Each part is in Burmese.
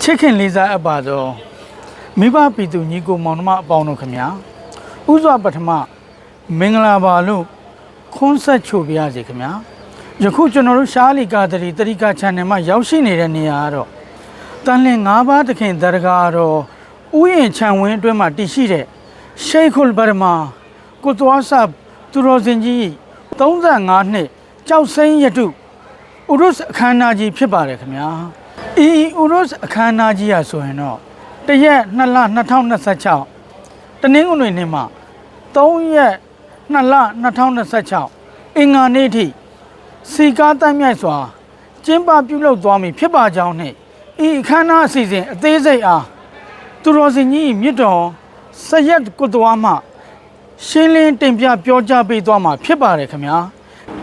ချစ်ခင်လေးစားအပ်ပါသောမိဘပြည်သူညီကိုမောင်နှမအပေါင်းတို့ခင်ဗျာဥစွာပထမမင်္ဂလာပါလို့ခွန်းဆက်ချိုပြရစီခင်ဗျာယခုကျွန်တော်တို့ရှားလီကာတရီက channel မှာရောက်ရှိနေတဲ့နေရာကတော့တန်လင်း၅ပါးတခင်တရကာတော်ဥယျာဉ်ခြံဝင်းအတွင်းမှာတည်ရှိတဲ့ရှိတ်ခုလ်ဘာမာကိုတွားဆပ်သူတော်စင်ကြီး35နှစ်ကြောက်စိမ်းရတုဥရုစ်အခမ်းအနားကြီးဖြစ်ပါတယ်ခင်ဗျာဤဥရုစ်အခမ်းအနားကြီးရဆိုရင်တော့တရက်2လ2026တနင်္ဂနွေနေ့မှာ3ရက်2လ2026အင်္ဂါနေ့ထိစီကားတိုက်မြိုက်စွာကျင်းပပြုလုပ်သွားမည်ဖြစ်ပါကြောင်းနှင့်ဤအခမ်းအနားအစီအစဉ်အသေးစိတ်အားသူတော်စင်ကြီးမြစ်တော်စရက်ကုတဝါမှရှင်းလင်းတင်ပြပြောကြားပေးသွားမှာဖြစ်ပါတယ်ခင်ဗျာ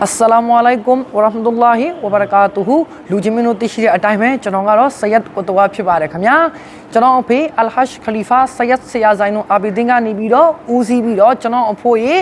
Assalamualaikum warahmatullahi wabarakatuh လူချင်းမင်းတို့သိရှိတဲ့အတိုင်းပဲကျွန်တော်ကတော့ Sayyid Qutwa ဖြစ်ပါတယ်ခင်ဗျာကျွန်တော်အဖေ Al-Hajj Khalifa Sayyid ဆရာဇိုင်းတို့အာဘီဒင်ကနေပြီးတော့ဦးစီးပြီးတော့ကျွန်တော်အဖိုးရေ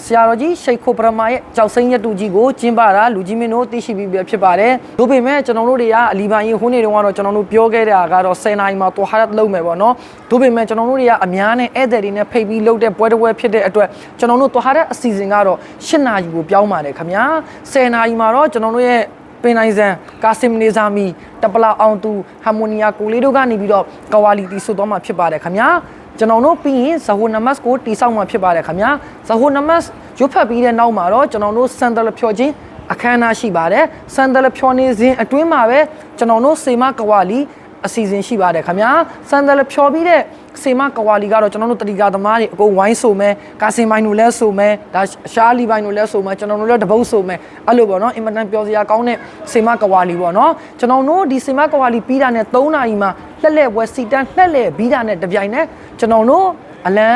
ဆရာတော်ကြီးရှိတ်ခိုပရမာရဲ့ကြောက်စိမ်းရတူကြီးကိုကျင်းပတာလူကြီးမင်းတို့သိရှိပြီးဖြစ်ပါတယ်။ဒါပေမဲ့ကျွန်တော်တို့တွေကအလီဘန်ကြီးဟိုနေ့တုန်းကတော့ကျွန်တော်တို့ပြောခဲ့တာကတော့10နာရီမှာတိုဟာရတ်လုပ်မယ်ပေါ့နော်။ဒါပေမဲ့ကျွန်တော်တို့တွေကအများနဲ့ဧည့်သည်တွေနဲ့ဖိတ်ပြီးလုပ်တဲ့ပွဲတစ်ပွဲဖြစ်တဲ့အတွက်ကျွန်တော်တို့တိုဟာရတ်အစီအစဉ်ကတော့10နာရီကိုပြောင်းပါတယ်ခင်ဗျာ။10နာရီမှာတော့ကျွန်တော်တို့ရဲ့ပင်နိုင်စံကာဆင်နေဇာမီတပလာအောင်သူဟာမိုနီယာကိုလေးတို့ကနေပြီးတော့ကဝါလီတီဆိုတော့မှဖြစ်ပါတယ်ခင်ဗျာ။ကျွန်တော်တို့ပြီးရင်ဇဟိုနမတ်ကိုတိဆောက်မှဖြစ်ပါတယ်ခင်ဗျာဇဟိုနမတ်ရုပ်ဖတ်ပြီးတဲ့နောက်မှာတော့ကျွန်တော်တို့စန်ဒလဖြော်ခြင်းအခမ်းအနားရှိပါတယ်စန်ဒလဖြော်နေစဉ်အတွင်းမှာပဲကျွန်တော်တို့စေမကဝါလီအစီအစဉ်ရှိပါတယ်ခင်ဗျာစန်ဒလဖြော်ပြီးတဲ့စေမကဝါလီကတော့ကျွန်တော်တို့တတိကာသမားတွေအကုန်ဝိုင်းဆိုမယ်ကာစင်ပိုင်းတို့လဲဆိုမယ်ဒါရှားလီပိုင်းတို့လဲဆိုမယ်ကျွန်တော်တို့လည်းတပုတ်ဆိုမယ်အဲ့လိုပေါ့နော်အင်မတန်ပျော်စရာကောင်းတဲ့စေမကဝါလီပေါ့နော်ကျွန်တော်တို့ဒီစေမကဝါလီပြီးတာနဲ့3နာရီမှာလှက်လက်ဝဲစီတန်းလှက်လက်ပြီးတာနဲ့တပြိုင်နက်ကျွန်တော်တို့အလံ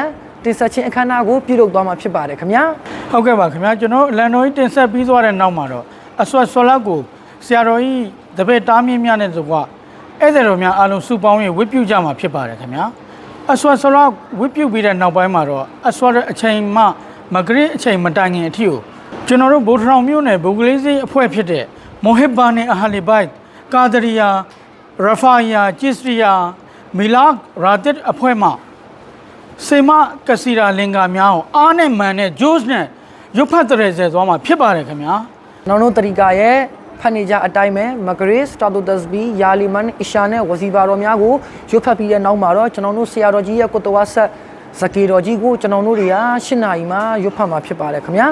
တင်ဆက်ခြင်းအခမ်းအနားကိုပြုလုပ်သွားမှာဖြစ်ပါတယ်ခင်ဗျာဟုတ်ကဲ့ပါခင်ဗျာကျွန်တော်အလံတော်ကြီးတင်ဆက်ပြီးသွားတဲ့နောက်မှာတော့အဆွတ်ဆွလောက်ကိုဆရာတော်ကြီးတပည့်တားမြင့်များနဲ့ဆိုကဧည့်သည်တော်များအားလုံးစုပေါင်း၍ဝတ်ပြုကြမှာဖြစ်ပါတယ်ခင်ဗျာအဆွတ်ဆွလောက်ဝတ်ပြုပြီးတဲ့နောက်ပိုင်းမှာတော့အဆွတ်အချိန်မှမဂရစ်အချိန်မတိုင်ခင်အထိကိုကျွန်တော်တို့ဗိုလ်ထောင်မြို့နယ်ဘုဂလေးစေးအဖွဲ့ဖြစ်တဲ့မိုဟစ်ဘာနဲ့အဟာလီဘိုက်ကာဒရီယာရဖာယာဂျစ်ရီယာမီလာရာတစ်အဖွဲ့မှစေမကစီရာလင်္ကာများကိုအားနဲ့မှန်နဲ့ဂျိုးစ်နဲ့ရုပ်ဖတ်တရဲဆဲသွားမှာဖြစ်ပါတယ်ခင်ဗျာနောက်တို့တရီကာရဲ့ဖတ်နေကြအတိုင်းပဲမဂရစ်စတာတူဒတ်ဘီယာလီမန်အီရှာနဲ့ဝစီဘာတော်များကိုရုပ်ဖတ်ပြီးတဲ့နောက်မှာတော့ကျွန်တော်တို့ဆရာတော်ကြီးရဲ့ကုတဝါဆက်ဇကေတော်ကြီးကိုကျွန်တော်တို့တွေက8နာရီမှာရုပ်ဖတ်မှာဖြစ်ပါတယ်ခင်ဗျာ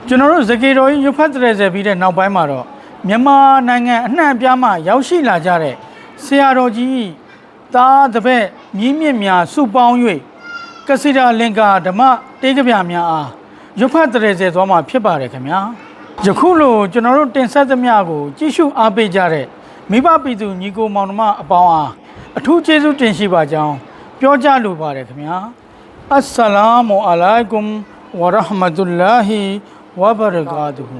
ကျွန်တော်တို့ဇကေတော်ကြီးရုပ်ဖတ်တရဲဆဲပြီးတဲ့နောက်ပိုင်းမှာတော့မြန်မာနိုင်ငံအနှံ့အပြားမှာရောက်ရှိလာကြတဲ့ဆရာတော်ကြီးသားတပည့်မြင်းမြင့်များစုပေါင်း၍ကစီရာလင်္ကာဓမ္မတေးကြပြများအားရုပ်ဖတ်တရဲဆဲသွားမှာဖြစ်ပါတယ်ခင်ဗျာယခုလိုကျွန်တော်တို့တင်ဆက်သမျှကိုကြည့်ရှုအားပေးကြတဲ့မိဘပြည်သူညီကိုမောင်နှမအပေါင်းအားအထူးကျေးဇူးတင်ရှိပါကြောင်းပြောကြားလိုပါတယ်ခင်ဗျာအစ္စလာမုအလိုင်ကွမ်ဝရဟ်မတုလ္လာဟီဝဘရကာတူဟူ